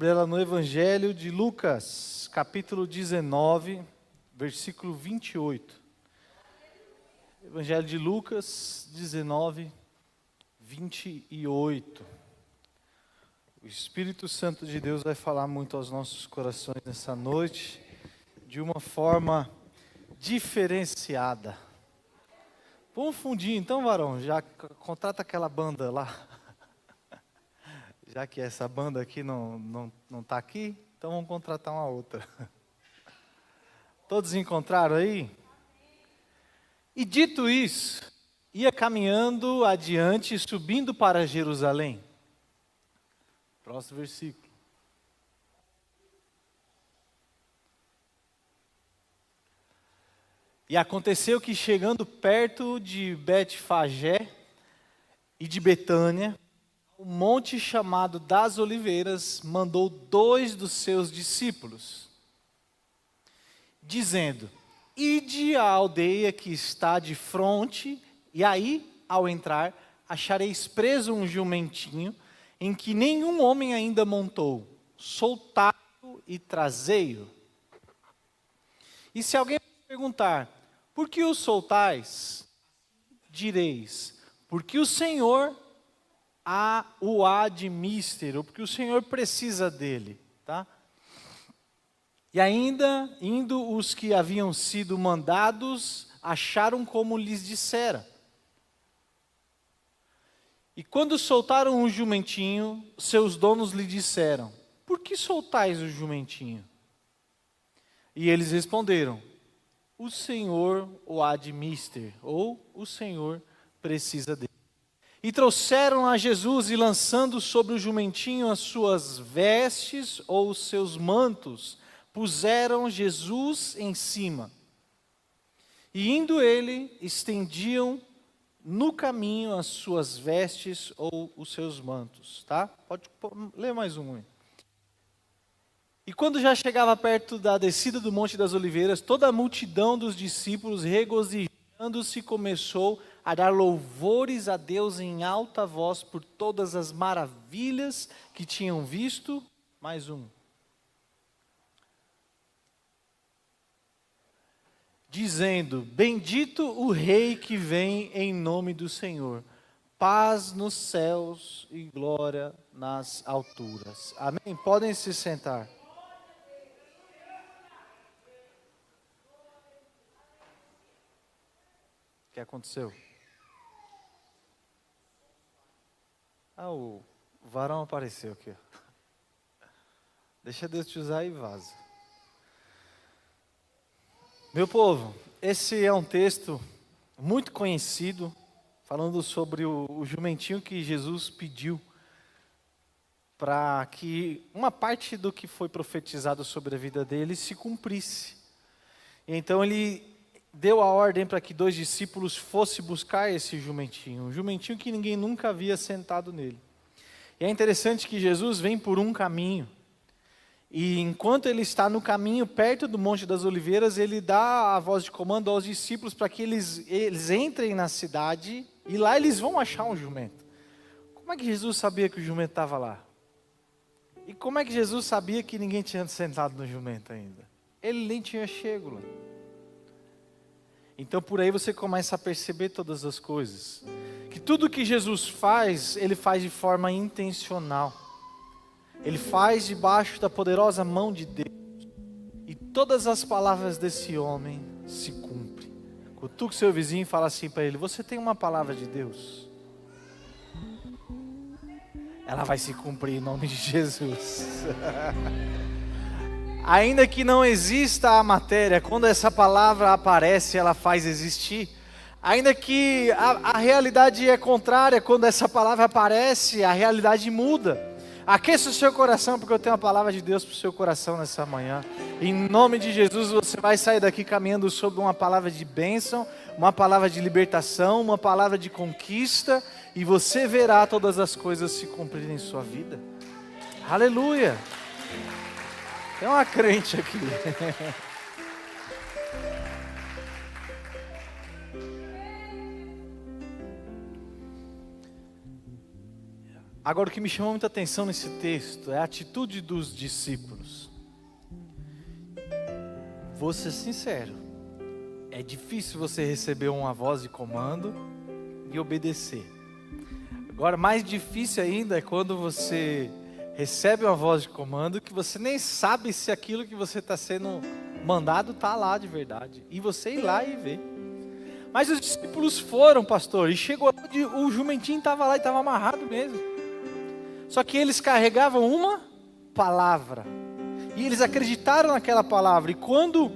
Abre ela no Evangelho de Lucas, capítulo 19, versículo 28. Evangelho de Lucas 19, 28. O Espírito Santo de Deus vai falar muito aos nossos corações nessa noite, de uma forma diferenciada. Vamos fundir então, varão, já contrata aquela banda lá. Já que essa banda aqui não está aqui, então vamos contratar uma outra. Todos encontraram aí? E dito isso, ia caminhando adiante, subindo para Jerusalém. Próximo versículo. E aconteceu que chegando perto de Betfagé e de Betânia, o monte chamado das Oliveiras mandou 2 dos seus discípulos, dizendo: ide à aldeia que está de fronte, e aí, ao entrar, achareis preso um jumentinho, em que nenhum homem ainda montou. Soltai-o e trazei-o. E se alguém perguntar: por que o soltais? Direis: porque o Senhor o admister, ou porque o Senhor precisa dele, tá? E ainda, indo os que haviam sido mandados, acharam como lhes dissera. E quando soltaram o jumentinho, seus donos lhe disseram: por que soltais o jumentinho? E eles responderam: o Senhor o admister, ou o Senhor precisa dele. E trouxeram a Jesus, e lançando sobre o jumentinho as suas vestes ou os seus mantos, puseram Jesus em cima. E indo ele, estendiam no caminho as suas vestes ou os seus mantos. Tá? Pode ler mais um aí. E quando já chegava perto da descida do Monte das Oliveiras, toda a multidão dos discípulos, regozijando-se, começou a dar louvores a Deus em alta voz por todas as maravilhas que tinham visto. Mais um. Dizendo: bendito o Rei que vem em nome do Senhor. Paz nos céus e glória nas alturas. Amém? Podem se sentar. O que aconteceu? O varão apareceu aqui. Deixa Deus te usar e vaza. Meu povo, esse é um texto muito conhecido, falando sobre o jumentinho que Jesus pediu para que uma parte do que foi profetizado sobre a vida dele se cumprisse. Então ele deu a ordem para que 2 discípulos fossem buscar esse jumentinho, um jumentinho que ninguém nunca havia sentado nele. E é interessante que Jesus vem por um caminho, e enquanto ele está no caminho, perto do Monte das Oliveiras, ele dá a voz de comando aos discípulos para que eles entrem na cidade, e lá eles vão achar um jumento. Como é que Jesus sabia que o jumento estava lá? E como é que Jesus sabia que ninguém tinha sentado no jumento ainda? Ele nem tinha chego lá. Então por aí você começa a perceber todas as coisas. Que tudo que Jesus faz, ele faz de forma intencional. Ele faz debaixo da poderosa mão de Deus. E todas as palavras desse homem se cumprem. Cutuca o seu vizinho e fala assim para ele: você tem uma palavra de Deus? Ela vai se cumprir em nome de Jesus. Ainda que não exista a matéria, quando essa palavra aparece, ela faz existir. Ainda que a realidade é contrária, quando essa palavra aparece, a realidade muda. Aqueça o seu coração, porque eu tenho a palavra de Deus para o seu coração nessa manhã. Em nome de Jesus, você vai sair daqui caminhando sobre uma palavra de bênção, uma palavra de libertação, uma palavra de conquista, e você verá todas as coisas se cumprirem em sua vida. Aleluia! Tem uma crente aqui. Agora, o que me chamou muita atenção nesse texto é a atitude dos discípulos. Vou ser sincero, é difícil você receber uma voz de comando e obedecer. Agora, mais difícil ainda é quando você recebe uma voz de comando que você nem sabe se aquilo que você está sendo mandado está lá de verdade. E você ir lá e ver. Mas os discípulos foram, pastor, e chegou onde o jumentinho estava lá e estava amarrado mesmo. Só que eles carregavam uma palavra. E eles acreditaram naquela palavra. E quando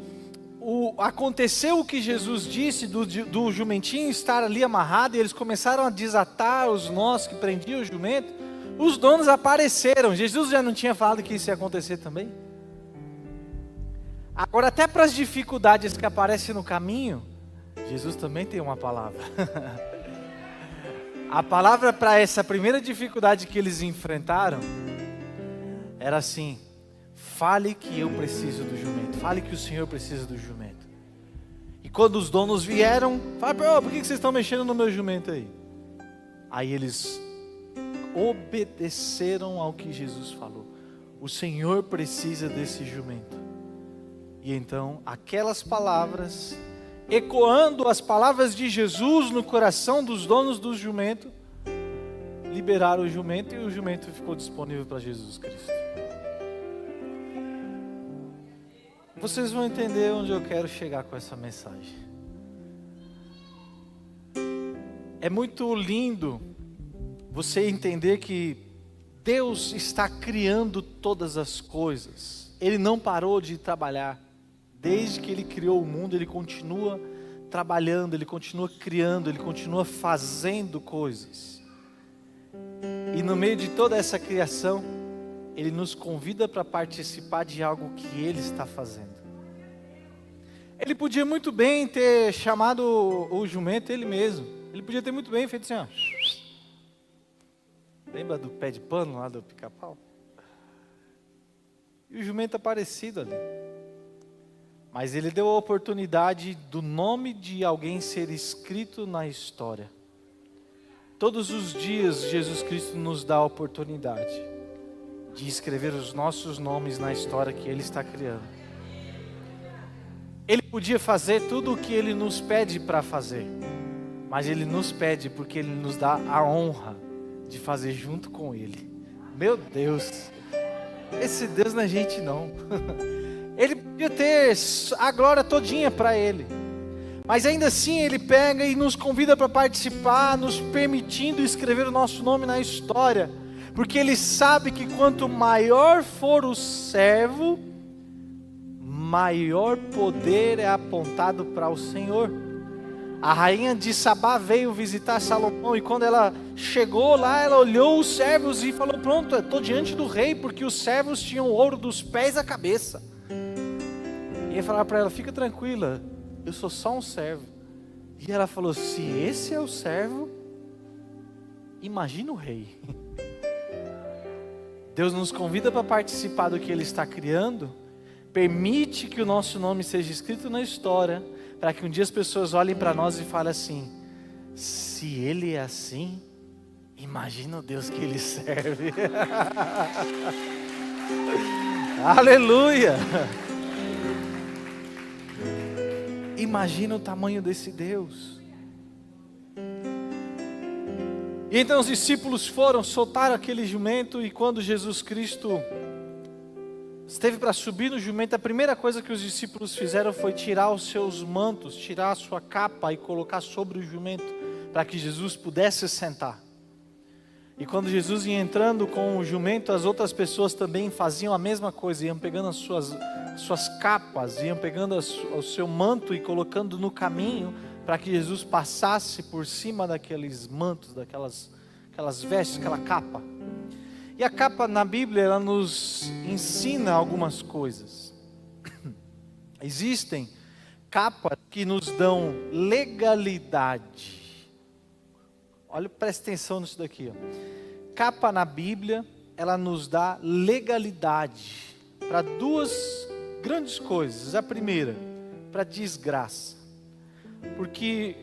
aconteceu o que Jesus disse do jumentinho estar ali amarrado, e eles começaram a desatar os nós que prendiam o jumento, os donos apareceram. Jesus já não tinha falado que isso ia acontecer também? Agora, até para as dificuldades que aparecem no caminho, Jesus também tem uma palavra. A palavra para essa primeira dificuldade que eles enfrentaram era assim: fale que eu preciso do jumento, fale que o Senhor precisa do jumento. E quando os donos vieram, falaram: por que vocês estão mexendo no meu jumento aí? Aí eles obedeceram ao que Jesus falou. O Senhor precisa desse jumento. E então aquelas palavras, ecoando as palavras de Jesus no coração dos donos do jumento, liberaram o jumento e o jumento ficou disponível para Jesus Cristo. Vocês vão entender onde eu quero chegar com essa mensagem. É muito lindo você entender que Deus está criando todas as coisas. Ele não parou de trabalhar. Desde que Ele criou o mundo, Ele continua trabalhando, Ele continua criando, Ele continua fazendo coisas. E no meio de toda essa criação, Ele nos convida para participar de algo que Ele está fazendo. Ele podia muito bem ter chamado o jumento Ele mesmo. Ele podia ter muito bem feito assim, ó. Lembra do pé de pano lá do Pica-Pau? E o jumento aparecido ali. Mas Ele deu a oportunidade do nome de alguém ser escrito na história. Todos os dias Jesus Cristo nos dá a oportunidade de escrever os nossos nomes na história que Ele está criando. Ele podia fazer tudo o que Ele nos pede para fazer, mas Ele nos pede porque Ele nos dá a honra de fazer junto com Ele. Meu Deus, esse Deus não é gente não. Ele podia ter a glória todinha para Ele, mas ainda assim Ele pega e nos convida para participar, nos permitindo escrever o nosso nome na história, porque Ele sabe que quanto maior for o servo, maior poder é apontado para o Senhor. A rainha de Sabá veio visitar Salomão, e quando ela chegou lá, ela olhou os servos e falou: pronto, eu estou diante do rei, porque os servos tinham ouro dos pés à cabeça. E ele falou para ela: fica tranquila, eu sou só um servo. E ela falou: se esse é o servo, imagina o rei. Deus nos convida para participar do que Ele está criando, permite que o nosso nome seja escrito na história, para que um dia as pessoas olhem para nós e falem assim: se Ele é assim, imagina o Deus que Ele serve. Aleluia! Imagina o tamanho desse Deus. E então os discípulos foram, soltaram aquele jumento, e quando Jesus Cristo esteve para subir no jumento, a primeira coisa que os discípulos fizeram foi tirar os seus mantos, tirar a sua capa e colocar sobre o jumento, para que Jesus pudesse sentar. E quando Jesus ia entrando com o jumento, as outras pessoas também faziam a mesma coisa, iam pegando as suas capas, iam pegando o seu manto e colocando no caminho, para que Jesus passasse por cima daqueles mantos, aquelas vestes, aquela capa. E a capa na Bíblia, ela nos ensina algumas coisas. Existem capas que nos dão legalidade. Olha, presta atenção nisso daqui, ó. Capa na Bíblia, ela nos dá legalidade para duas grandes coisas. A primeira, para desgraça. Porque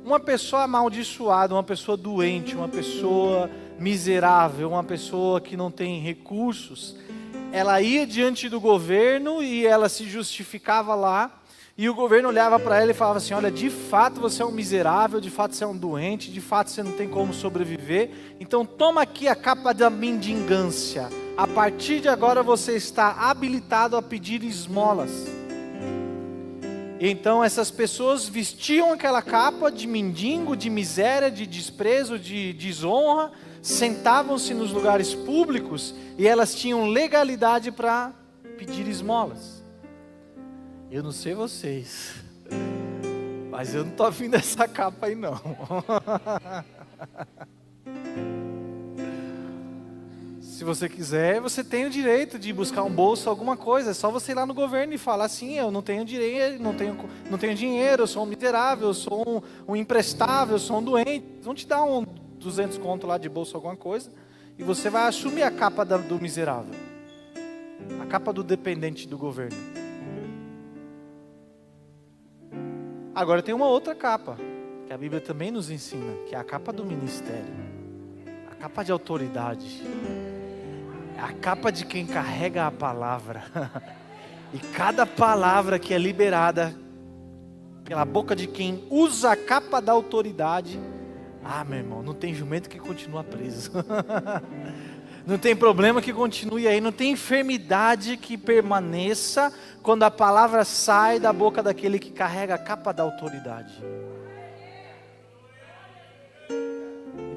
uma pessoa amaldiçoada, uma pessoa doente, uma pessoa miserável, uma pessoa que não tem recursos, ela ia diante do governo e ela se justificava lá, e o governo olhava para ela e falava assim: olha, de fato você é um miserável, de fato você é um doente, de fato você não tem como sobreviver, então toma aqui a capa da mendigância, a partir de agora você está habilitado a pedir esmolas. Então essas pessoas vestiam aquela capa de mendigo, de miséria, de desprezo, de desonra, sentavam-se nos lugares públicos e elas tinham legalidade para pedir esmolas. Eu não sei vocês, mas eu não estou afim dessa capa aí não. Se você quiser, você tem o direito de buscar um bolso, alguma coisa. É só você ir lá no governo e falar assim: eu não tenho direito, não tenho dinheiro, eu sou um miserável, eu sou um imprestável, eu sou um doente. Eles vão te dar 200 conto lá de bolso, alguma coisa, e você vai assumir a capa do miserável, a capa do dependente do governo. Agora tem uma outra capa, que a Bíblia também nos ensina, que é a capa do ministério, a capa de autoridade. A capa de quem carrega a palavra. E cada palavra que é liberada pela boca de quem usa a capa da autoridade, meu irmão, não tem jumento que continua preso. Não tem problema que continue aí, não tem enfermidade que permaneça quando a palavra sai da boca daquele que carrega a capa da autoridade.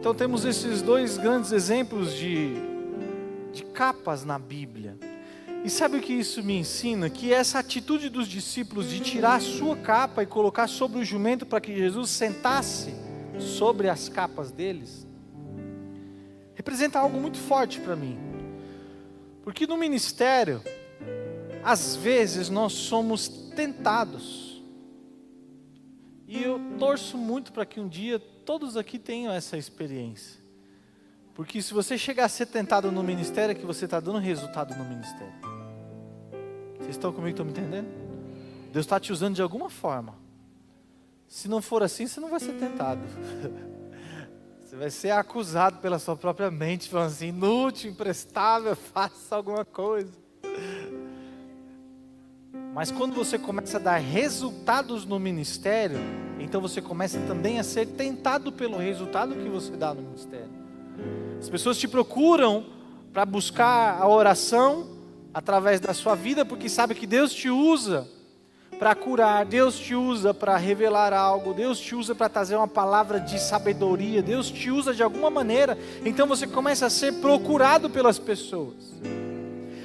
Então temos esses dois grandes exemplos de capas na Bíblia. E sabe o que isso me ensina? Que essa atitude dos discípulos de tirar a sua capa e colocar sobre o jumento para que Jesus sentasse sobre as capas deles, representa algo muito forte para mim. Porque no ministério, às vezes nós somos tentados. E eu torço muito para que um dia todos aqui tenham essa experiência. Porque se você chegar a ser tentado no ministério, é que você está dando resultado no ministério. Vocês estão comigo, estão me entendendo? Deus está te usando de alguma forma. Se não for assim, você não vai ser tentado. Você vai ser acusado pela sua própria mente, falando assim: inútil, imprestável, faça alguma coisa. Mas quando você começa a dar resultados no ministério, então você começa também a ser tentado pelo resultado que você dá no ministério. As pessoas te procuram para buscar a oração através da sua vida, porque sabe que Deus te usa para curar, Deus te usa para revelar algo, Deus te usa para trazer uma palavra de sabedoria, Deus te usa de alguma maneira. Então você começa a ser procurado pelas pessoas.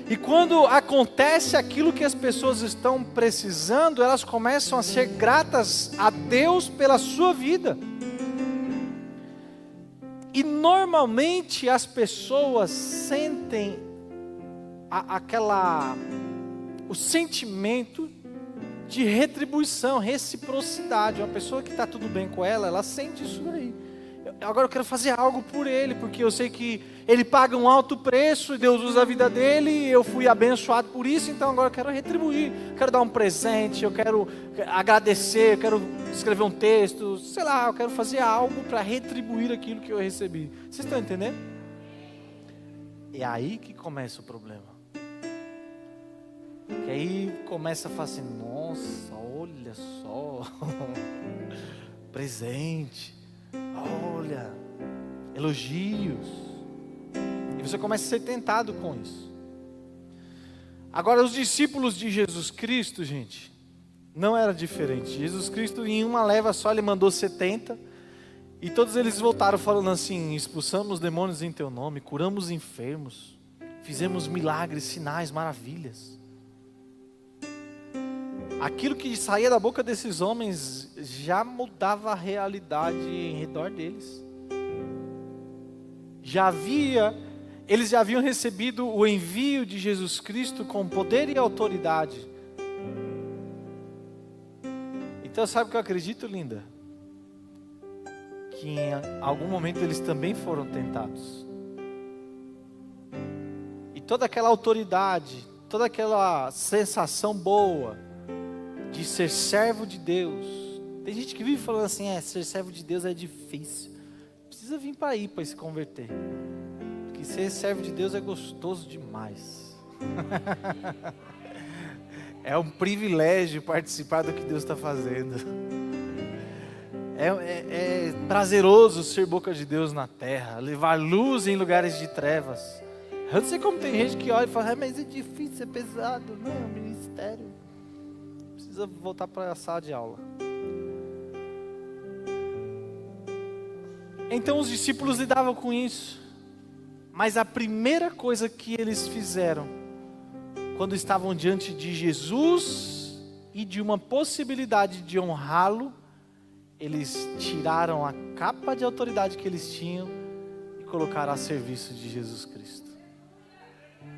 E quando acontece aquilo que as pessoas estão precisando, elas começam a ser gratas a Deus pela sua vida. E normalmente as pessoas sentem o sentimento de retribuição, reciprocidade. Uma pessoa que está tudo bem com ela, ela sente isso daí. Agora eu quero fazer algo por ele, porque eu sei que ele paga um alto preço, e Deus usa a vida dele, e eu fui abençoado por isso, então agora eu quero retribuir, quero dar um presente, eu quero agradecer, eu quero escrever um texto, sei lá, eu quero fazer algo para retribuir aquilo que eu recebi. Vocês estão entendendo? É aí que começa o problema. Porque aí começa a falar assim: nossa, olha só, presente, olha, elogios. E você começa a ser tentado com isso. Agora, os discípulos de Jesus Cristo, gente, não era diferente. Jesus Cristo, em uma leva só, ele mandou 70. E todos eles voltaram falando assim: expulsamos demônios em teu nome, curamos enfermos, fizemos milagres, sinais, maravilhas. Aquilo que saía da boca desses homens já mudava a realidade em redor deles. Eles já haviam recebido o envio de Jesus Cristo com poder e autoridade. Então sabe o que eu acredito, linda? Que em algum momento eles também foram tentados. E toda aquela autoridade, toda aquela sensação boa de ser servo de Deus. Tem gente que vive falando assim: ser servo de Deus é difícil. Não precisa precisa vir para aí para se converter. Porque ser servo de Deus é gostoso demais. É um privilégio participar do que Deus está fazendo. É prazeroso ser boca de Deus na terra, levar luz em lugares de trevas. Eu não sei como tem gente que olha e fala, mas é difícil, é pesado. Não, é um ministério. Precisa voltar para a sala de aula. Então os discípulos lidavam com isso. Mas a primeira coisa que eles fizeram, quando estavam diante de Jesus e de uma possibilidade de honrá-lo, eles tiraram a capa de autoridade que eles tinham e colocaram a serviço de Jesus Cristo.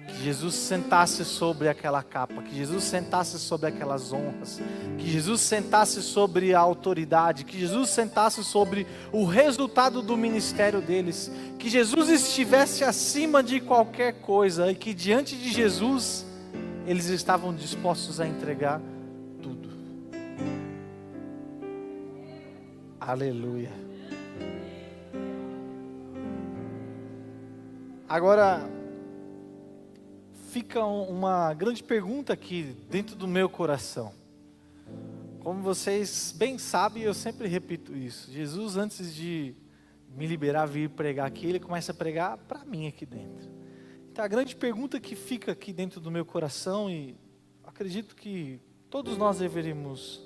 Que Jesus sentasse sobre aquela capa, que Jesus sentasse sobre aquelas honras, que Jesus sentasse sobre a autoridade, que Jesus sentasse sobre o resultado do ministério deles, que Jesus estivesse acima de qualquer coisa e que diante de Jesus eles estavam dispostos a entregar tudo. Aleluia. Agora, fica uma grande pergunta aqui dentro do meu coração. Como vocês bem sabem, eu sempre repito isso. Jesus, antes de me liberar, vir pregar aqui, ele começa a pregar para mim aqui dentro. Então a grande pergunta que fica aqui dentro do meu coração, e acredito que todos nós deveríamos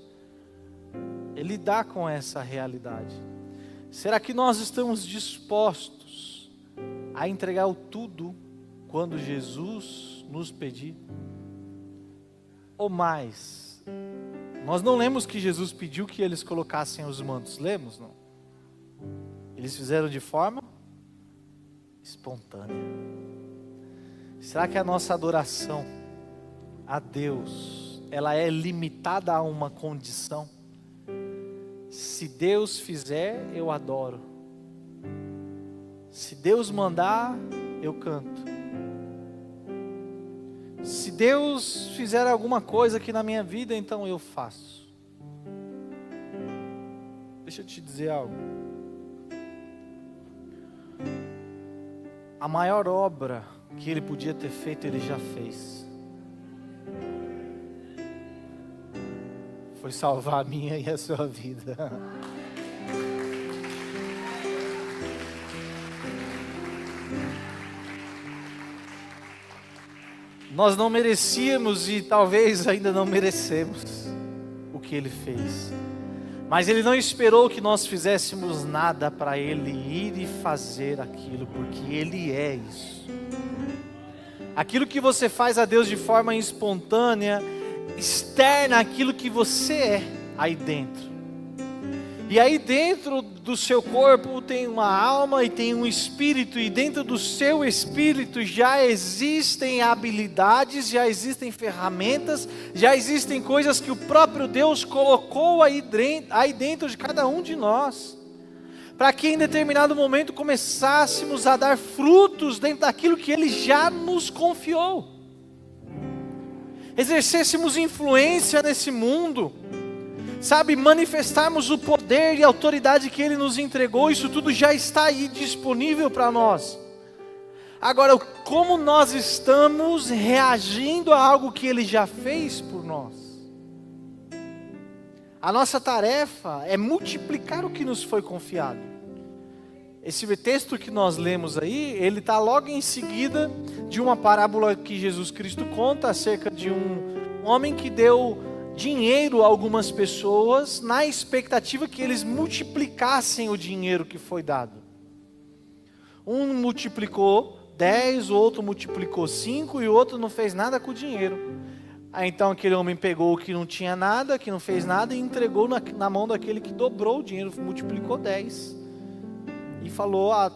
lidar com essa realidade. Será que nós estamos dispostos a entregar o tudo quando Jesus nos pedir? Ou mais? Nós não lemos que Jesus pediu que eles colocassem os mantos. Lemos, não? Eles fizeram de forma espontânea. Será que a nossa adoração a Deus, ela é limitada a uma condição? Se Deus fizer, eu adoro. Se Deus mandar, eu canto. Se Deus fizer alguma coisa aqui na minha vida, então eu faço. Deixa eu te dizer algo. A maior obra que Ele podia ter feito, Ele já fez. Foi salvar a minha e a sua vida. Nós não merecíamos e talvez ainda não merecemos o que Ele fez. Mas Ele não esperou que nós fizéssemos nada para Ele ir e fazer aquilo, porque Ele é isso. Aquilo que você faz a Deus de forma espontânea, externa aquilo que você é aí dentro. E aí dentro do seu corpo tem uma alma e tem um espírito, e dentro do seu espírito já existem habilidades, já existem ferramentas, já existem coisas que o próprio Deus colocou aí dentro de cada um de nós, para que em determinado momento começássemos a dar frutos dentro daquilo que Ele já nos confiou, exercêssemos influência nesse mundo, sabe, manifestarmos o poder e a autoridade que Ele nos entregou. Isso tudo já está aí disponível para nós. Agora, como nós estamos reagindo a algo que Ele já fez por nós? A nossa tarefa é multiplicar o que nos foi confiado. Esse texto que nós lemos aí, ele está logo em seguida de uma parábola que Jesus Cristo conta acerca de um homem que deu dinheiro a algumas pessoas na expectativa que eles multiplicassem o dinheiro que foi dado. Um multiplicou 10, o outro multiplicou 5 e o outro não fez nada com o dinheiro. Aí então aquele homem pegou o que não tinha nada, que não fez nada, e entregou na mão daquele que dobrou o dinheiro, multiplicou 10. E falou a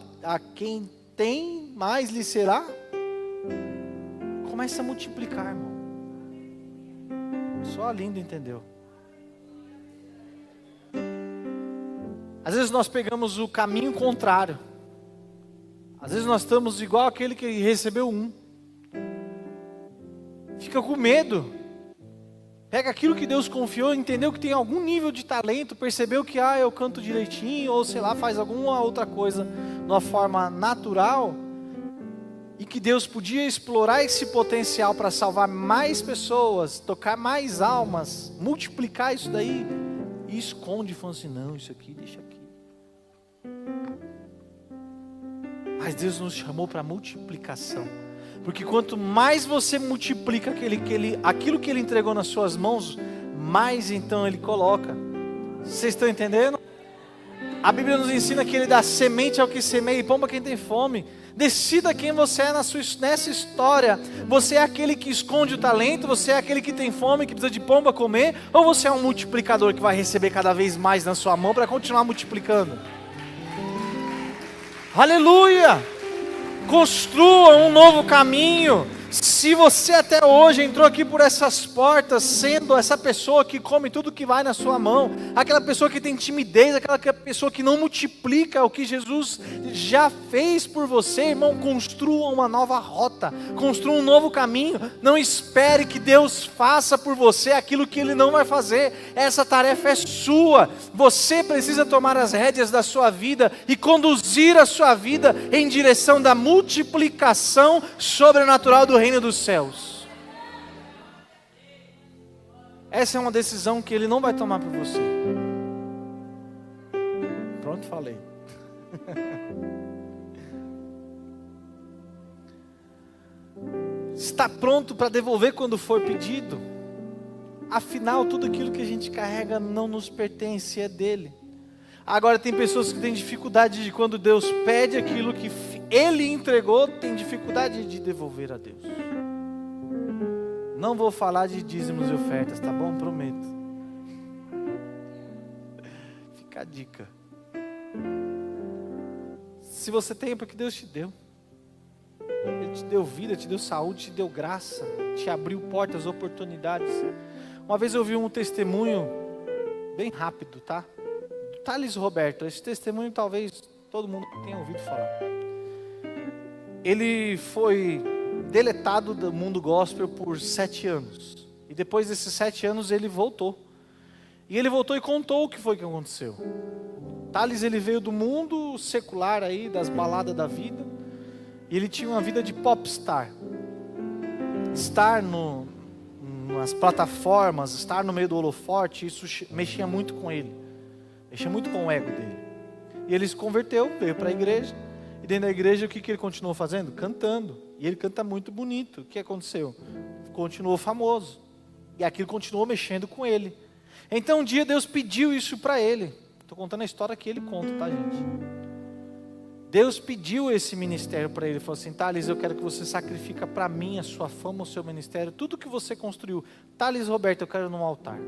quem tem, mais lhe será. Começa a multiplicar, irmão. Só a Linda entendeu. Às vezes nós pegamos o caminho contrário. Às vezes nós estamos igual aquele que recebeu um. Fica com medo. Pega aquilo que Deus confiou, entendeu que tem algum nível de talento, percebeu que eu canto direitinho, ou sei lá, faz alguma outra coisa de uma forma natural, e que Deus podia explorar esse potencial para salvar mais pessoas, tocar mais almas, multiplicar isso daí, e esconde, falando assim, não, isso aqui deixa aqui. Mas Deus nos chamou para multiplicação. Porque quanto mais você multiplica aquilo que Ele entregou nas suas mãos, mais então Ele coloca. Vocês estão entendendo? A Bíblia nos ensina que Ele dá semente ao que semeia e pão para quem tem fome. Decida quem você é nessa história. Você é aquele que esconde o talento? Você é aquele que tem fome, que precisa de pão para comer? Ou você é um multiplicador que vai receber cada vez mais na sua mão para continuar multiplicando? Aleluia! Construa um novo caminho. Se você até hoje entrou aqui por essas portas, sendo essa pessoa que come tudo que vai na sua mão, aquela pessoa que tem timidez, aquela pessoa que não multiplica o que Jesus já fez por você, irmão, construa uma nova rota, construa um novo caminho. Não espere que Deus faça por você aquilo que Ele não vai fazer. Essa tarefa é sua. Você precisa tomar as rédeas da sua vida e conduzir a sua vida em direção da multiplicação sobrenatural do reino dos céus. Essa é uma decisão que Ele não vai tomar por você. Pronto, falei. Está pronto para devolver quando for pedido? Afinal, tudo aquilo que a gente carrega não nos pertence, é dele. Agora tem pessoas que têm dificuldade de, quando Deus pede aquilo que Ele entregou, tem dificuldade de devolver a Deus. Não vou falar de dízimos e ofertas, tá bom? Prometo. Fica a dica. Se você tem, é porque Deus te deu. Ele te deu vida, te deu saúde, te deu graça, te abriu portas, oportunidades. Uma vez eu ouvi um testemunho, bem rápido, tá? Do Thales Roberto. Esse testemunho talvez todo mundo tenha ouvido falar. Ele foi deletado do mundo gospel por 7 anos. E depois desses 7 anos ele voltou. E ele voltou e contou o que foi que aconteceu. Thales, ele veio do mundo secular aí, das baladas da vida. E ele tinha uma vida de popstar. Estar nas plataformas, estar no meio do holofote, isso mexia muito com ele. Mexia muito com o ego dele. E ele se converteu, veio para a igreja. E dentro da igreja, o que ele continuou fazendo? Cantando. E ele canta muito bonito. O que aconteceu? Continuou famoso. E aquilo continuou mexendo com ele. Então um dia Deus pediu isso para ele. Estou contando a história que ele conta, tá, gente? Deus pediu esse ministério para ele. Ele falou assim: Thales, eu quero que você sacrifique para mim a sua fama, o seu ministério, tudo que você construiu. Thales Roberto, eu quero num altar.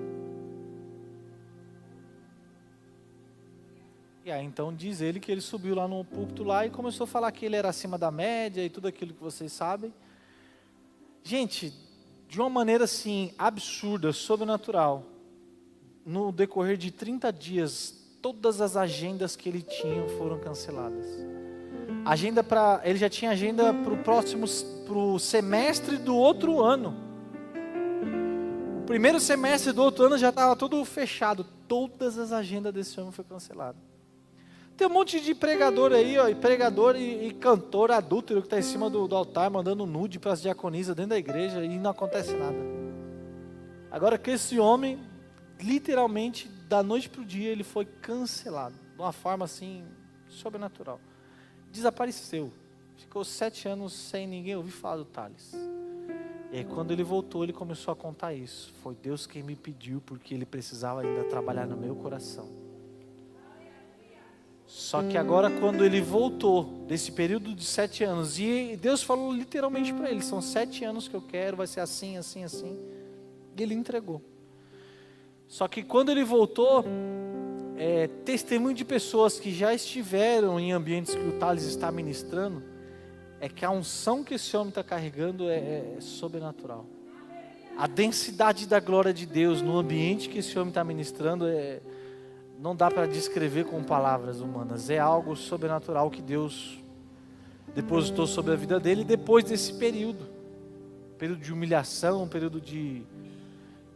E aí então diz ele que ele subiu lá no púlpito lá e começou a falar que ele era acima da média e tudo aquilo que vocês sabem. Gente, de uma maneira assim absurda, sobrenatural, no decorrer de 30 dias, todas as agendas que ele tinha foram canceladas. Ele já tinha agenda para o semestre do outro ano. O primeiro semestre do outro ano já estava todo fechado. Todas as agendas desse homem foram canceladas. Tem um monte de pregador aí, ó, e cantor adúltero que está em cima do altar, mandando nude para as diaconisas dentro da igreja e não acontece nada. Agora que esse homem, literalmente, da noite para o dia, ele foi cancelado, de uma forma assim, sobrenatural. Desapareceu. Ficou 7 anos sem ninguém ouvir falar do Thales. E aí quando ele voltou, ele começou a contar isso. Foi Deus quem me pediu, porque Ele precisava ainda trabalhar no meu coração. Só que agora quando ele voltou, desse período de 7 anos, e Deus falou literalmente para ele, são 7 anos que eu quero, vai ser assim, assim, assim. E ele entregou. Só que quando ele voltou, testemunho de pessoas que já estiveram em ambientes que o Thales está ministrando, é que a unção que esse homem está carregando é sobrenatural. A densidade da glória de Deus no ambiente que esse homem está ministrando não dá para descrever com palavras humanas. É algo sobrenatural que Deus depositou sobre a vida dele depois desse período de humilhação, um período de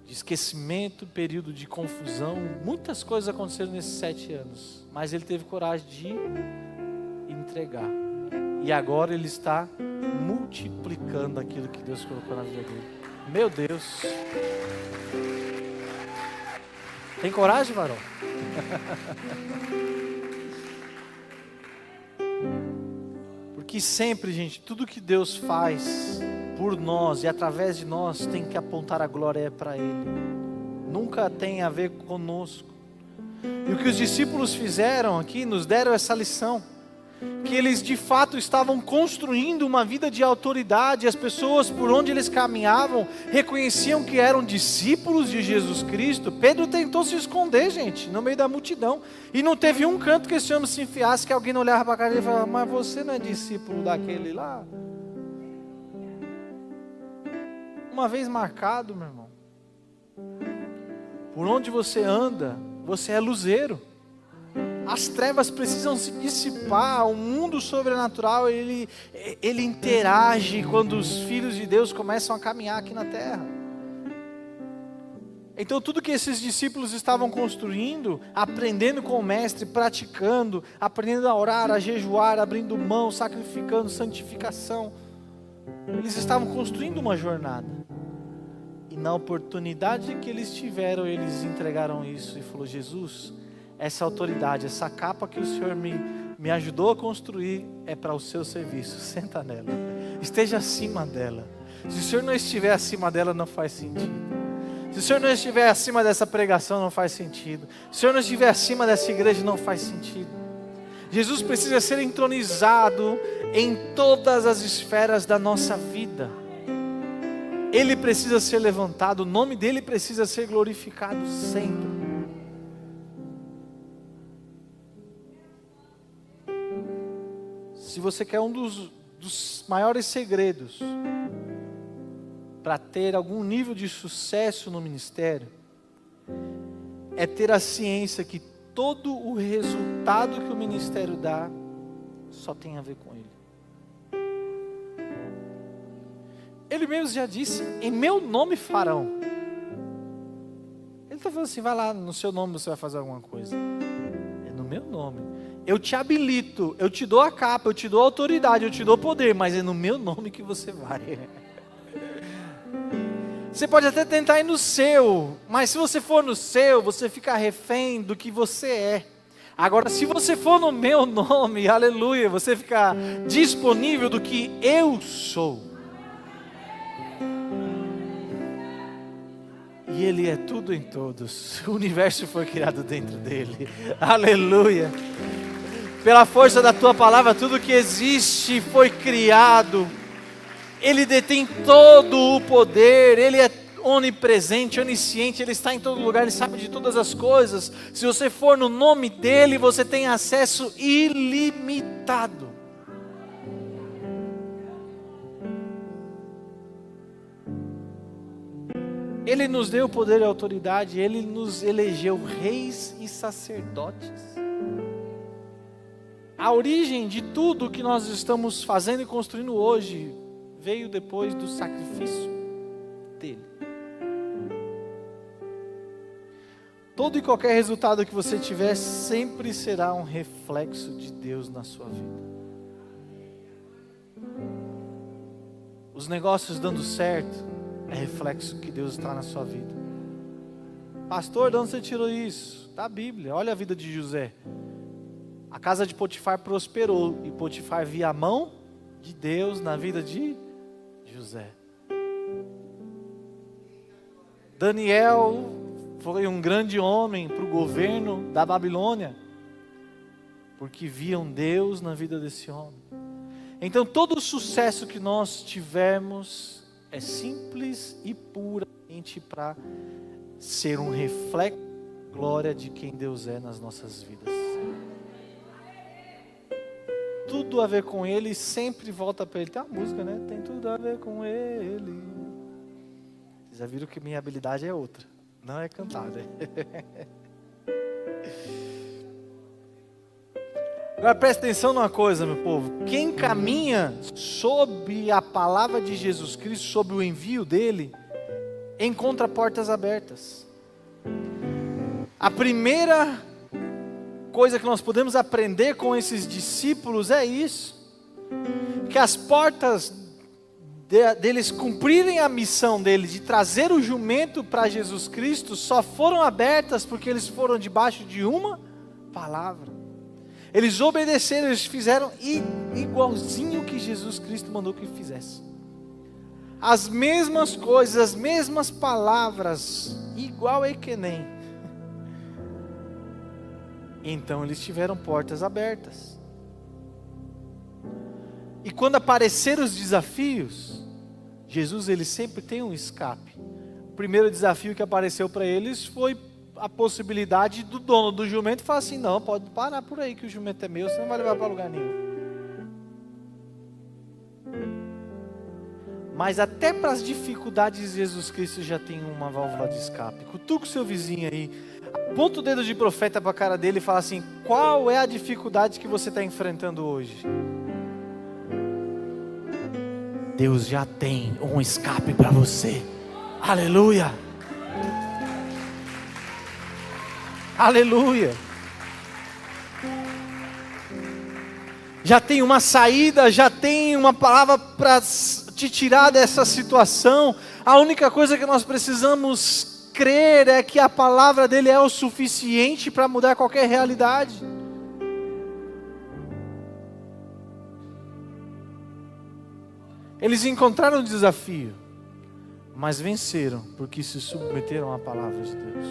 de esquecimento, período de confusão. Muitas coisas aconteceram nesses 7 anos. Mas ele teve coragem de entregar. E agora ele está multiplicando aquilo que Deus colocou na vida dele. Meu Deus. Tem coragem, varão? Porque sempre, gente, tudo que Deus faz por nós e através de nós tem que apontar a glória para Ele. Nunca tem a ver conosco. E o que os discípulos fizeram aqui, nos deram essa lição. Que eles de fato estavam construindo uma vida de autoridade. As pessoas por onde eles caminhavam reconheciam que eram discípulos de Jesus Cristo. Pedro tentou se esconder, gente, no meio da multidão, e não teve um canto que esse homem se enfiasse que alguém não olhava para a cara dele e falava: mas você não é discípulo daquele lá? Uma vez marcado, meu irmão, por onde você anda, você é luzeiro. As trevas precisam se dissipar. O mundo sobrenatural, ele interage quando os filhos de Deus começam a caminhar aqui na terra. Então tudo que esses discípulos estavam construindo, aprendendo com o mestre, praticando, aprendendo a orar, a jejuar, abrindo mão, sacrificando, santificação, eles estavam construindo uma jornada. E na oportunidade que eles tiveram, eles entregaram isso e falou: Jesus, essa autoridade, essa capa que o Senhor me ajudou a construir é para o seu serviço. Senta nela, esteja acima dela. Se o Senhor não estiver acima dela, não faz sentido. Se o Senhor não estiver acima dessa pregação, não faz sentido. Se o Senhor não estiver acima dessa igreja, não faz sentido. Jesus precisa ser entronizado em todas as esferas da nossa vida. Ele precisa ser levantado, o nome dele precisa ser glorificado sempre. Se você quer um dos maiores segredos para ter algum nível de sucesso no ministério, é ter a ciência que todo o resultado que o ministério dá só tem a ver com ele. Ele mesmo já disse: em meu nome farão. Ele está falando assim: vai lá, no seu nome você vai fazer alguma coisa. É no meu nome. Eu te habilito, eu te dou a capa, eu te dou a autoridade, eu te dou poder, mas é no meu nome que você vai. Você pode até tentar ir no seu, mas se você for no seu, você fica refém do que você é. Agora, se você for no meu nome, aleluia, você fica disponível do que eu sou. E Ele é tudo em todos. O universo foi criado dentro dEle. Aleluia. Pela força da Tua palavra, tudo que existe foi criado. Ele detém todo o poder. Ele é onipresente, onisciente. Ele está em todo lugar, Ele sabe de todas as coisas. Se você for no nome dEle, você tem acesso ilimitado. Ele nos deu poder e autoridade. Ele nos elegeu reis e sacerdotes. A origem de tudo que nós estamos fazendo e construindo hoje veio depois do sacrifício dele. Todo e qualquer resultado que você tiver sempre será um reflexo de Deus na sua vida. Os negócios dando certo é reflexo que Deus está na sua vida. Pastor, de onde você tirou isso? Da Bíblia. Olha a vida de José. A casa de Potifar prosperou e Potifar via a mão de Deus na vida de José. Daniel foi um grande homem para o governo da Babilônia, porque viam Deus na vida desse homem. Então todo o sucesso que nós tivermos é simples e puramente para ser um reflexo da glória de quem Deus é nas nossas vidas. Tudo a ver com Ele, sempre volta para Ele. Tem uma música, né? Tem tudo a ver com Ele. Vocês já viram que minha habilidade é outra. Não é cantar, né? Agora presta atenção numa coisa, meu povo. Quem caminha sob a palavra de Jesus Cristo, sob o envio dele, encontra portas abertas. A primeira coisa que nós podemos aprender com esses discípulos é isso, que as portas deles cumprirem a missão deles de trazer o jumento para Jesus Cristo só foram abertas porque eles foram debaixo de uma palavra. Eles obedeceram, eles fizeram igualzinho que Jesus Cristo mandou que fizesse. As mesmas coisas, as mesmas palavras, igual a que nem. Então eles tiveram portas abertas. E quando apareceram os desafios, Jesus ele sempre tem um escape. O primeiro desafio que apareceu para eles foi a possibilidade do dono do jumento falar assim: não, pode parar por aí que o jumento é meu, você não vai levar para lugar nenhum. Mas até para as dificuldades Jesus Cristo já tem uma válvula de escape. Cutuca o seu vizinho aí, aponta o dedo de profeta para a cara dele e fala assim: qual é a dificuldade que você está enfrentando hoje? Deus já tem um escape para você. Aleluia! Aleluia! Já tem uma saída, já tem uma palavra para te tirar dessa situação. A única coisa que nós precisamos crer é que a palavra dele é o suficiente para mudar qualquer realidade. Eles encontraram o desafio, mas venceram porque se submeteram à palavra de Deus.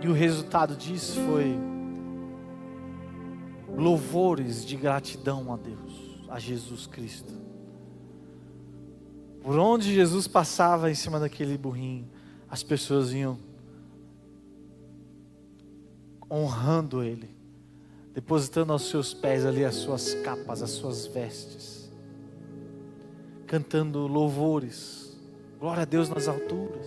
E o resultado disso foi louvores de gratidão a Deus, a Jesus Cristo. Por onde Jesus passava em cima daquele burrinho, as pessoas iam honrando Ele, depositando aos seus pés ali as suas capas, as suas vestes, cantando louvores, glória a Deus nas alturas,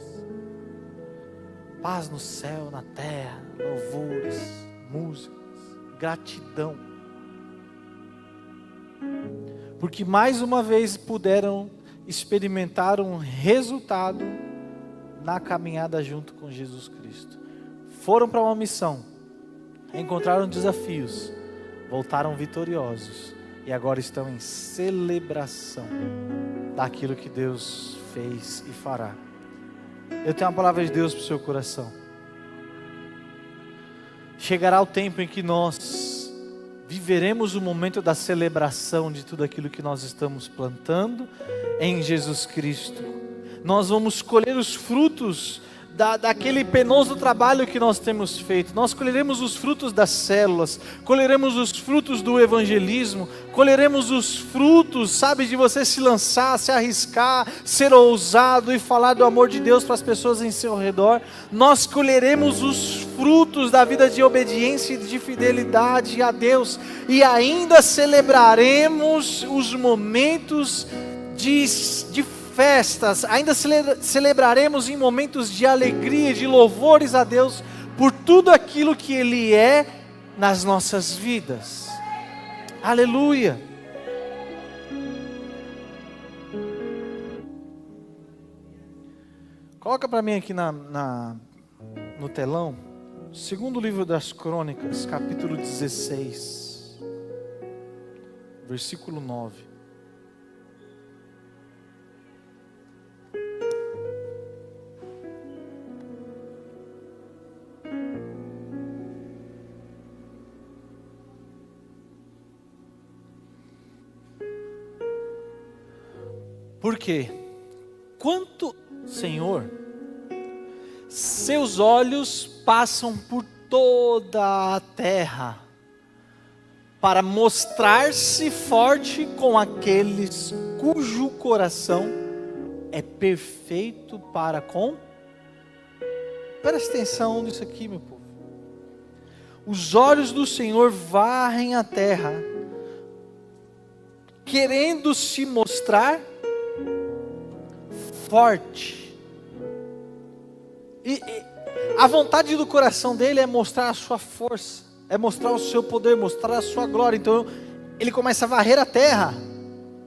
paz no céu, na terra, louvores, músicas, gratidão. Porque mais uma vez puderam experimentar um resultado na caminhada junto com Jesus Cristo. Foram para uma missão, encontraram desafios, voltaram vitoriosos e agora estão em celebração daquilo que Deus fez e fará. Eu tenho uma palavra de Deus para o seu coração. Chegará o tempo em que nós viveremos o momento da celebração de tudo aquilo que nós estamos plantando em Jesus Cristo. Nós vamos colher os frutos daquele penoso trabalho que nós temos feito. Nós colheremos os frutos das células, colheremos os frutos do evangelismo, colheremos os frutos, sabe, de você se lançar, se arriscar, ser ousado e falar do amor de Deus para as pessoas em seu redor. Nós colheremos os frutos da vida de obediência e de fidelidade a Deus, e ainda celebraremos os momentos de festas, ainda celebraremos em momentos de alegria, de louvores a Deus, por tudo aquilo que Ele é nas nossas vidas. Aleluia! Coloca para mim aqui no telão, segundo livro das Crônicas, capítulo 16, versículo 9. Porque, quanto, Senhor, seus olhos passam por toda a terra, para mostrar-se forte com aqueles cujo coração é perfeito para com... Presta atenção nisso aqui, meu povo. Os olhos do Senhor varrem a terra, querendo se mostrar forte. E a vontade do coração dele é mostrar a sua força, é mostrar o seu poder, mostrar a sua glória. Então ele começa a varrer a terra.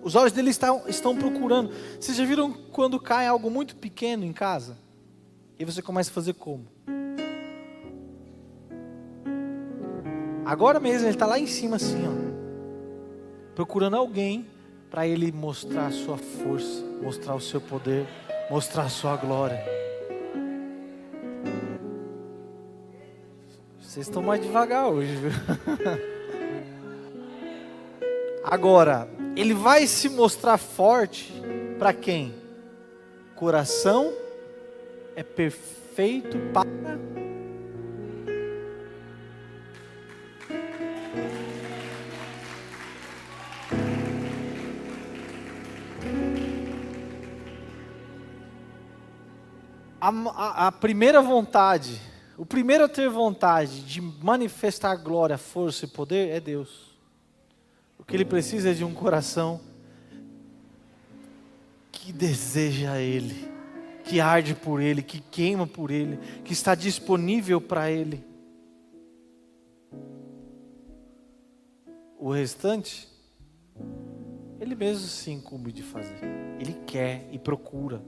Os olhos dele estão procurando. Vocês já viram quando cai algo muito pequeno em casa? E você começa a fazer como? Agora mesmo ele está lá em cima assim, ó, procurando alguém para ele mostrar a sua força, mostrar o seu poder, mostrar a sua glória. Vocês estão mais devagar hoje, viu? Agora, ele vai se mostrar forte para quem? Coração é perfeito para... A primeira vontade, o primeiro a ter vontade de manifestar glória, força e poder é Deus. O que ele precisa é de um coração que deseja Ele, que arde por Ele, que queima por Ele, que está disponível para Ele. O restante, Ele mesmo se incumbe de fazer. Ele quer e procura.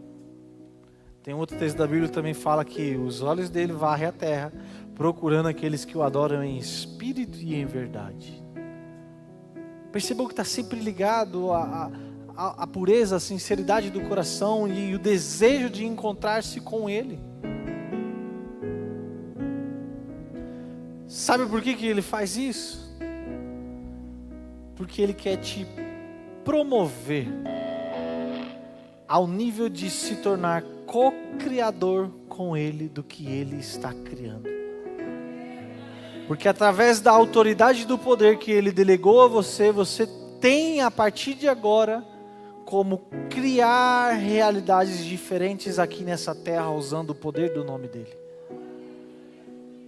Tem outro texto da Bíblia que também fala que os olhos dele varrem a terra, procurando aqueles que o adoram em espírito e em verdade. Percebam que está sempre ligado à pureza, à sinceridade do coração e o desejo de encontrar-se com Ele. Sabe por que ele faz isso? Porque Ele quer te promover ao nível de se tornar co-criador com Ele do que Ele está criando. Porque através da autoridade do poder que Ele delegou a você, você tem a partir de agora como criar realidades diferentes aqui nessa terra usando o poder do nome dEle.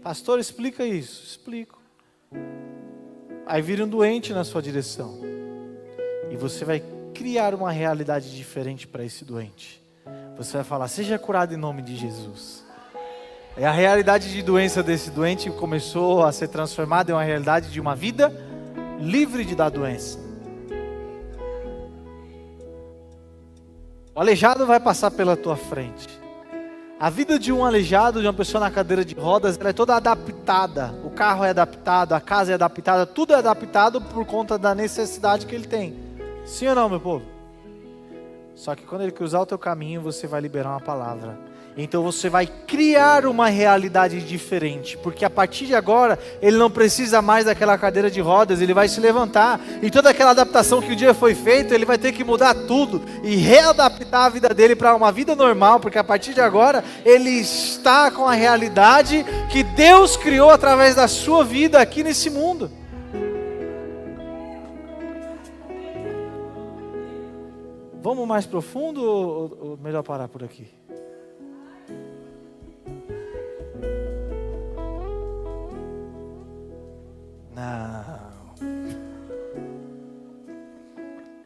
Pastor, explica isso. Explico. Aí vira um doente na sua direção e você vai criar uma realidade diferente para esse doente. Você vai falar, seja curado em nome de Jesus. E a realidade de doença desse doente começou a ser transformada em uma realidade de uma vida livre da doença. O aleijado vai passar pela tua frente. A vida de um aleijado, de uma pessoa na cadeira de rodas, ela é toda adaptada. O carro é adaptado, a casa é adaptada, tudo é adaptado por conta da necessidade que ele tem. Sim ou não, meu povo? Só que quando ele cruzar o teu caminho, você vai liberar uma palavra. Então você vai criar uma realidade diferente. Porque a partir de agora, ele não precisa mais daquela cadeira de rodas, ele vai se levantar. E toda aquela adaptação que um dia foi feita, ele vai ter que mudar tudo. E readaptar a vida dele para uma vida normal. Porque a partir de agora, ele está com a realidade que Deus criou através da sua vida aqui nesse mundo. Vamos mais profundo ou melhor parar por aqui? Não.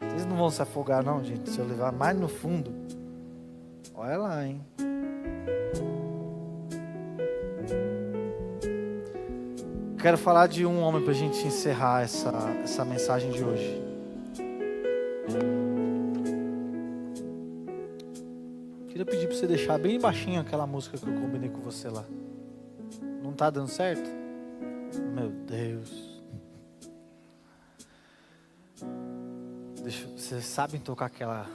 Vocês não vão se afogar não, gente, se eu levar mais no fundo. Olha lá, hein? Quero falar de um homem para a gente encerrar essa mensagem de hoje. Queria pedir para você deixar bem baixinho aquela música que eu combinei com você lá. Não está dando certo? Meu Deus. Vocês sabem tocar aquela...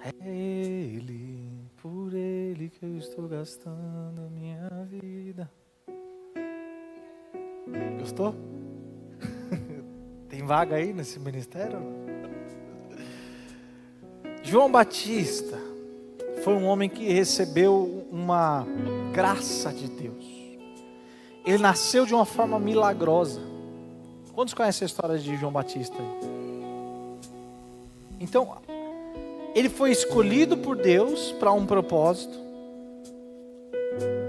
É Ele, por Ele que eu estou gastando a minha vida. Gostou? Tem vaga aí nesse ministério? João Batista foi um homem que recebeu uma graça de Deus. Ele nasceu de uma forma milagrosa. Quantos conhecem a história de João Batista? Então, ele foi escolhido por Deus para um propósito.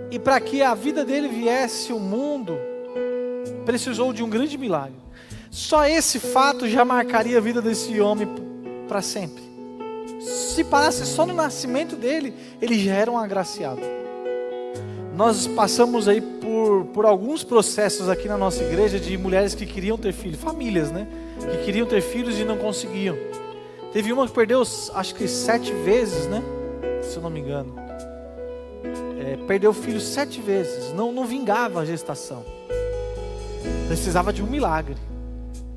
E para que a vida dele viesse ao mundo, precisou de um grande milagre. Só esse fato já marcaria a vida desse homem para sempre. Se parasse só no nascimento dele, ele já era um agraciado. nós passamos aí por alguns processos aqui na nossa igreja de mulheres que queriam ter filhos, famílias, né? Que queriam ter filhos e não conseguiam. Teve uma que perdeu, acho que 7 vezes, né? Se eu não me engano. Perdeu o filho 7 vezes, não vingava a gestação. Precisava de um milagre.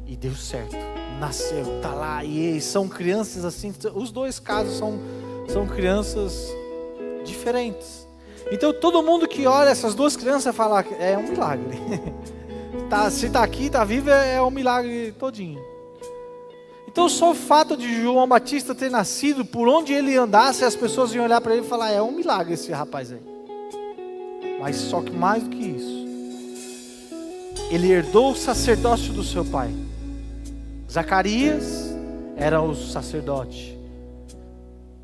E deu certo. Nasceu, tá lá, e são crianças assim, os 2 casos são crianças diferentes. Então todo mundo que olha essas 2 crianças fala, é um milagre. Se está aqui, está vivo, é um milagre todinho. Então só o fato de João Batista ter nascido, por onde ele andasse, as pessoas iam olhar para ele e falar, é um milagre esse rapaz aí. Mas só que mais do que isso, ele herdou o sacerdócio do seu pai. Zacarias era o sacerdote.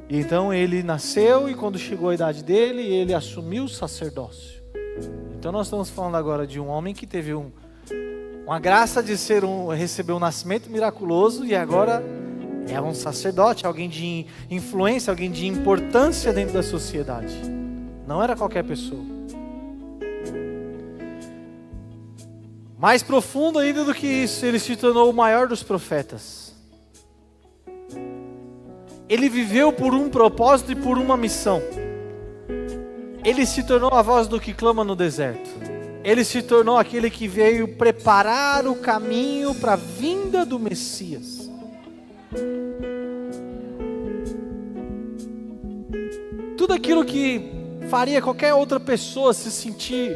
E então ele nasceu, e quando chegou a idade dele, ele assumiu o sacerdócio. Então nós estamos falando agora de um homem que teve uma graça de receber um nascimento miraculoso, e agora é um sacerdote, alguém de influência, alguém de importância dentro da sociedade. Não era qualquer pessoa. Mais profundo ainda do que isso, ele se tornou o maior dos profetas. Ele viveu por um propósito e por uma missão. Ele se tornou a voz do que clama no deserto. Ele se tornou aquele que veio preparar o caminho para a vinda do Messias. Tudo aquilo que faria qualquer outra pessoa se sentir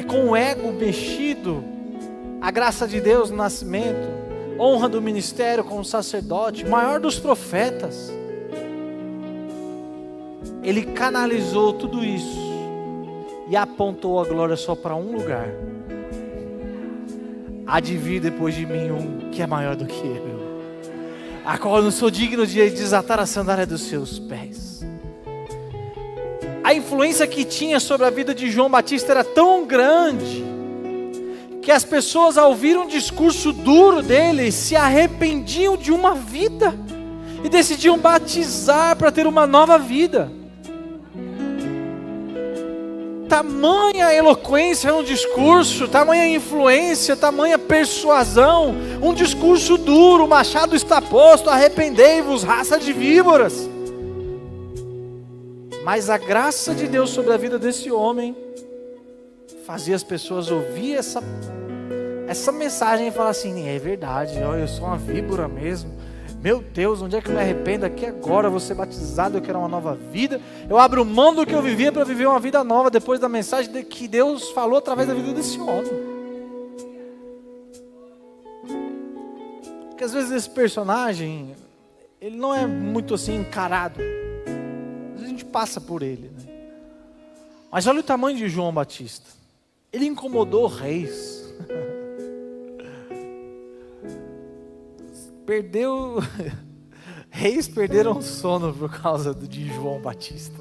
com o ego mexido, a graça de Deus no nascimento, honra do ministério como sacerdote, maior dos profetas. Ele canalizou tudo isso e apontou a glória só para um lugar. Há de vir depois de mim um que é maior do que eu, a qual eu não sou digno de desatar a sandália dos seus pés. A influência que tinha sobre a vida de João Batista era tão grande, que as pessoas, ao ouvir um discurso duro dele, se arrependiam de uma vida e decidiam batizar para ter uma nova vida. Tamanha eloquência no discurso, tamanha influência, tamanha persuasão, um discurso duro, o machado está posto, arrependei-vos, raça de víboras. Mas a graça de Deus sobre a vida desse homem fazia as pessoas ouvir essa mensagem e falar assim, é verdade, eu sou uma víbora mesmo. Meu Deus, onde é que eu me arrependo aqui agora? Eu vou ser batizado, eu quero uma nova vida. Eu abro mão do que eu vivia para viver uma vida nova depois da mensagem que Deus falou através da vida desse homem. Porque às vezes esse personagem, ele não é muito assim encarado. Às vezes a gente passa por ele, né? Mas olha o tamanho de João Batista. Ele incomodou reis. Reis perderam o sono por causa de João Batista.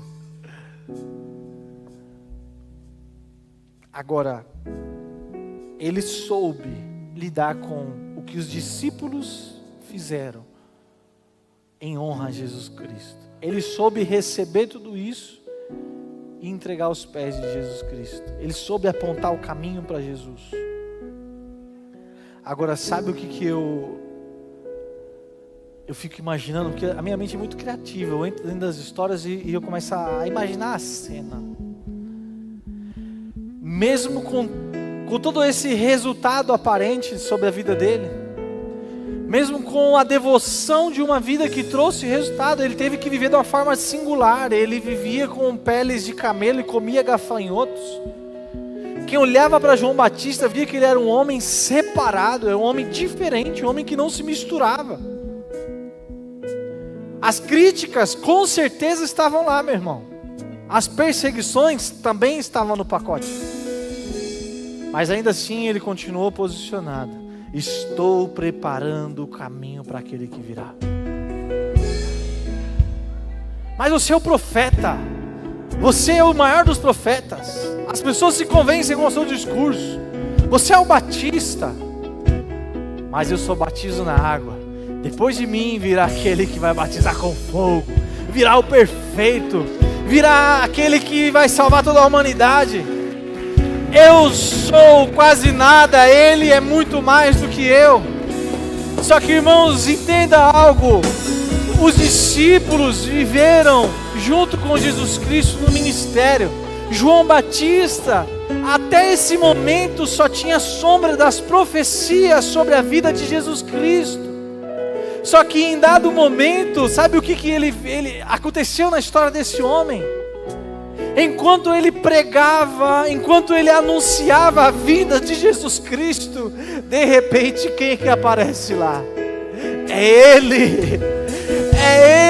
Agora, ele soube lidar com o que os discípulos fizeram em honra a Jesus Cristo. Ele soube receber tudo isso e entregar aos pés de Jesus Cristo. Ele soube apontar o caminho para Jesus. Agora, sabe o que eu fico imaginando? Porque a minha mente é muito criativa. Eu entro dentro das histórias e eu começo a imaginar a cena. Mesmo com todo esse resultado aparente sobre a vida dele, mesmo com a devoção de uma vida que trouxe resultado, ele teve que viver de uma forma singular. Ele vivia com peles de camelo e comia gafanhotos. Quem olhava para João Batista via que ele era um homem separado, era um homem diferente, um homem que não se misturava. As críticas com certeza estavam lá, meu irmão. As perseguições também estavam no pacote. Mas ainda assim ele continuou posicionado. Estou preparando o caminho para aquele que virá. Mas você é o profeta. Você é o maior dos profetas. As pessoas se convencem com o seu discurso. Você é o Batista. Mas eu só batizo na água. Depois de mim virá aquele que vai batizar com fogo. Virá o perfeito. virá aquele que vai salvar toda a humanidade. Eu sou quase nada, Ele é muito mais do que eu. Só que, irmãos, entenda algo. Os discípulos viveram junto com Jesus Cristo no ministério. João Batista, até esse momento, só tinha sombra das profecias sobre a vida de Jesus Cristo. Só que em dado momento, sabe o que ele aconteceu na história desse homem? Enquanto ele pregava, enquanto ele anunciava a vida de Jesus Cristo, de repente, quem é que aparece lá? É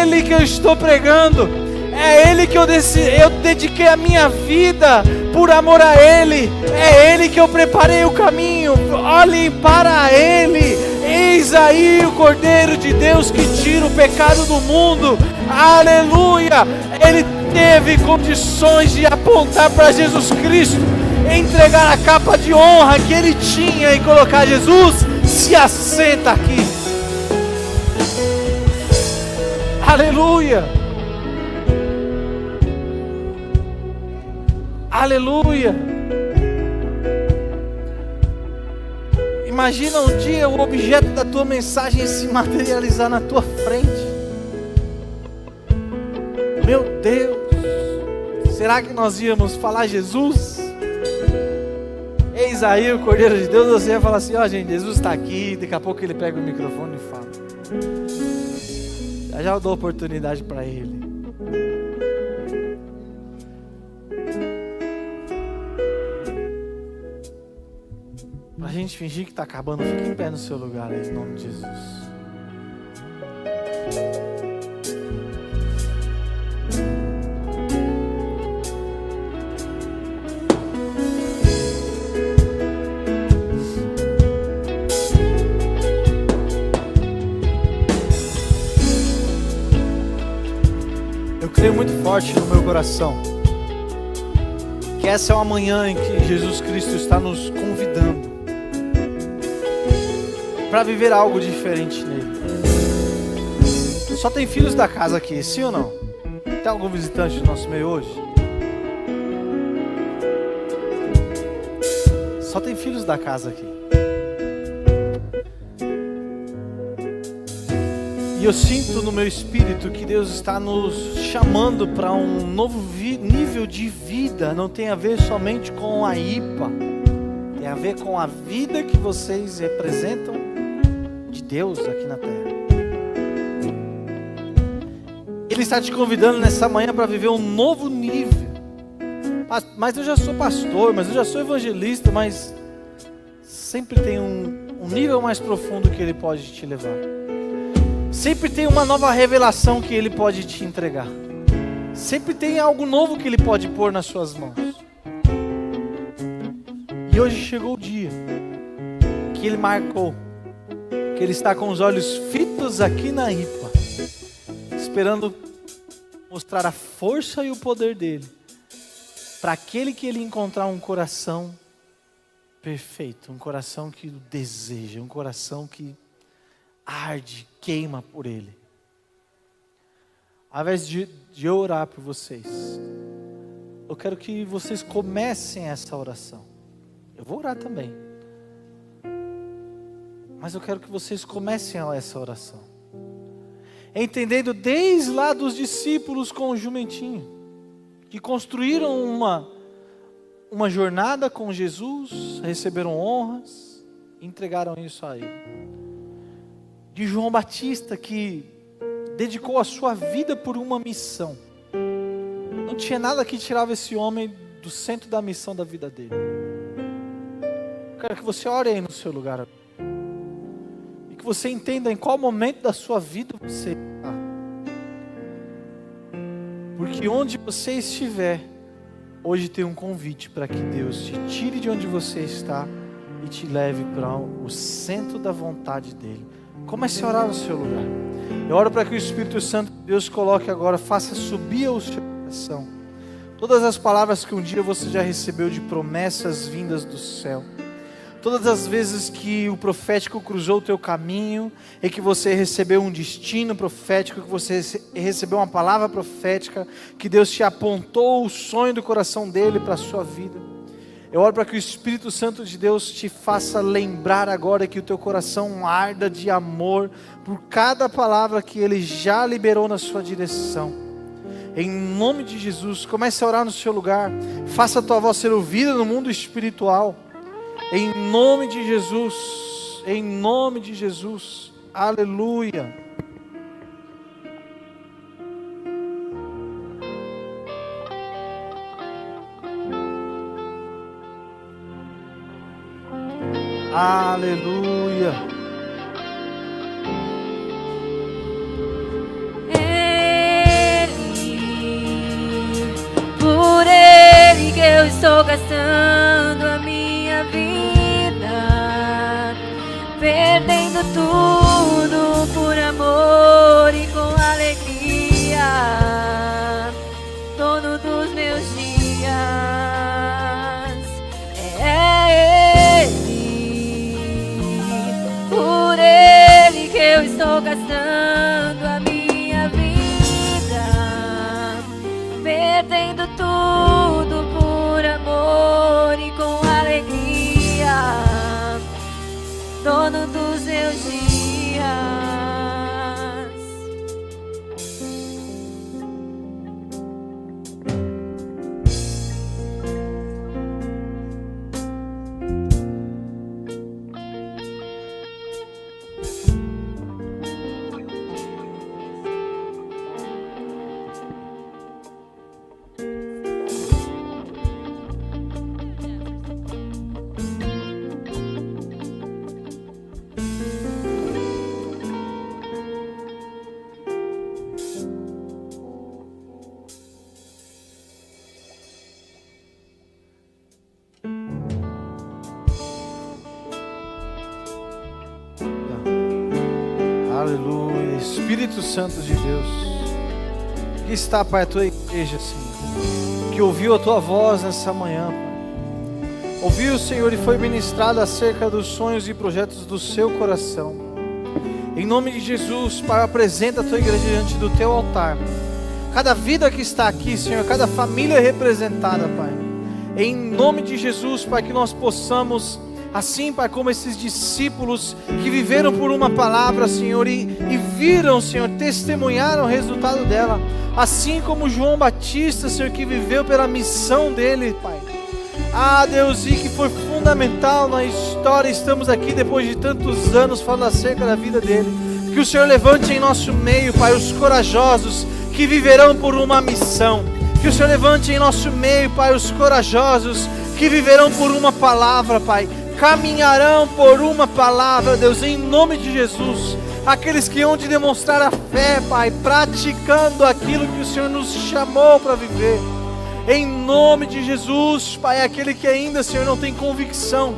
Ele que eu estou pregando, é Ele que eu dediquei a minha vida por amor a Ele, é Ele que eu preparei o caminho. Olhem para Ele, eis aí o Cordeiro de Deus que tira o pecado do mundo, aleluia. Ele teve condições de apontar para Jesus Cristo, entregar a capa de honra que ele tinha e colocar: Jesus, se assenta aqui. Aleluia. Aleluia. Imagina um dia o objeto da tua mensagem se materializar na tua frente. Meu Deus, será que nós íamos falar Jesus? Eis aí o Cordeiro de Deus. Você ia falar assim: ó, gente, Jesus está aqui. Daqui a pouco ele pega o microfone e fala. Já eu dou oportunidade para ele. Para a gente fingir que está acabando, fique em pé no seu lugar aí, em nome de Jesus. Eu creio muito forte no meu coração que essa é uma manhã em que Jesus Cristo está nos convidando para viver algo diferente nele. Só tem filhos da casa aqui, sim ou não? Tem algum visitante do nosso meio hoje? Só tem filhos da casa aqui. E eu sinto no meu espírito que Deus está nos chamando para um novo nível de vida. Não tem a ver somente com a IPA, tem a ver com a vida que vocês representam de Deus aqui na terra. Ele está te convidando nessa manhã para viver um novo nível. Mas eu já sou pastor, mas eu já sou evangelista, mas sempre tem um nível mais profundo que Ele pode te levar. Sempre tem uma nova revelação que Ele pode te entregar. Sempre tem algo novo que Ele pode pôr nas suas mãos. E hoje chegou o dia que Ele marcou, que Ele está com os olhos fitos aqui na IPA, esperando mostrar a força e o poder dEle, para aquele que Ele encontrar um coração perfeito, um coração que o deseja, um coração que arde, queima por Ele. Ao invés de eu orar por vocês, eu quero que vocês comecem essa oração. Eu vou orar também, mas eu quero que vocês comecem essa oração, entendendo desde lá dos discípulos com o jumentinho, que construíram uma jornada com Jesus, receberam honras, entregaram isso a Ele. De João Batista, que dedicou a sua vida por uma missão. Não tinha nada que tirava esse homem do centro da missão da vida dele. Eu quero que você ore aí no seu lugar. E que você entenda em qual momento da sua vida você está. Porque onde você estiver, hoje tem um convite para que Deus te tire de onde você está e te leve para o centro da vontade dEle. Comece a orar no seu lugar. Eu oro para que o Espírito Santo de Deus coloque agora, faça subir ao seu coração todas as palavras que um dia você já recebeu de promessas vindas do céu. todas as vezes que o profético cruzou o teu caminho, e que você recebeu um destino profético, que você recebeu uma palavra profética, que Deus te apontou o sonho do coração dele para a sua vida. Eu oro para que o Espírito Santo de Deus te faça lembrar agora, que o teu coração arda de amor por cada palavra que Ele já liberou na sua direção. Em nome de Jesus, comece a orar no seu lugar, faça a tua voz ser ouvida no mundo espiritual. Em nome de Jesus, em nome de Jesus, aleluia. Aleluia. Por Ele que eu estou gastando a minha vida, perdendo tudo por amor e com alegria, dono dos meus dias. É Ele, por Ele que eu estou gastando a minha vida, perdendo tudo por amor e com alegria, dono dos meus dias. Aleluia, Espírito Santo de Deus, aqui está, Pai, a tua igreja, Senhor, que ouviu a tua voz nessa manhã, Pai. Ouviu, Senhor, e foi ministrado acerca dos sonhos e projetos do seu coração. Em nome de Jesus, Pai, apresenta a tua igreja diante do teu altar, cada vida que está aqui, Senhor, cada família representada, Pai. Em nome de Jesus, Pai, que nós possamos, assim, Pai, como esses discípulos que viveram por uma palavra, Senhor, e viram, Senhor, testemunharam o resultado dela, assim como João Batista, Senhor, que viveu pela missão dele, Pai. Ah, Deus, e que foi fundamental na história. Estamos aqui depois de tantos anos falando acerca da vida dele. Que o Senhor levante em nosso meio, Pai, os corajosos que viverão por uma missão. Que o Senhor levante em nosso meio, Pai, os corajosos que viverão por uma palavra, Pai. Caminharão por uma palavra, Deus, em nome de Jesus. Aqueles que hão de demonstrar a fé, Pai, praticando aquilo que o Senhor nos chamou para viver. Em nome de Jesus, Pai, aquele que ainda, Senhor, não tem convicção,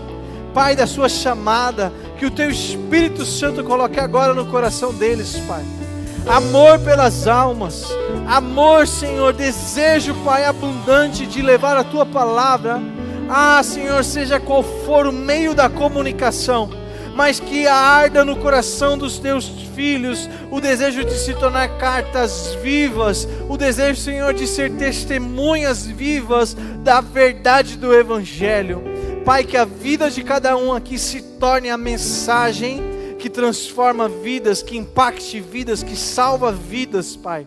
Pai, da sua chamada, que o Teu Espírito Santo coloque agora no coração deles, Pai. Amor pelas almas, amor, Senhor, desejo, Pai, abundante de levar a Tua palavra. Ah, Senhor, seja qual for o meio da comunicação, mas que arda no coração dos Teus filhos o desejo de se tornar cartas vivas, o desejo, Senhor, de ser testemunhas vivas da verdade do Evangelho. Pai, que a vida de cada um aqui se torne a mensagem que transforma vidas, que impacte vidas, que salva vidas, Pai.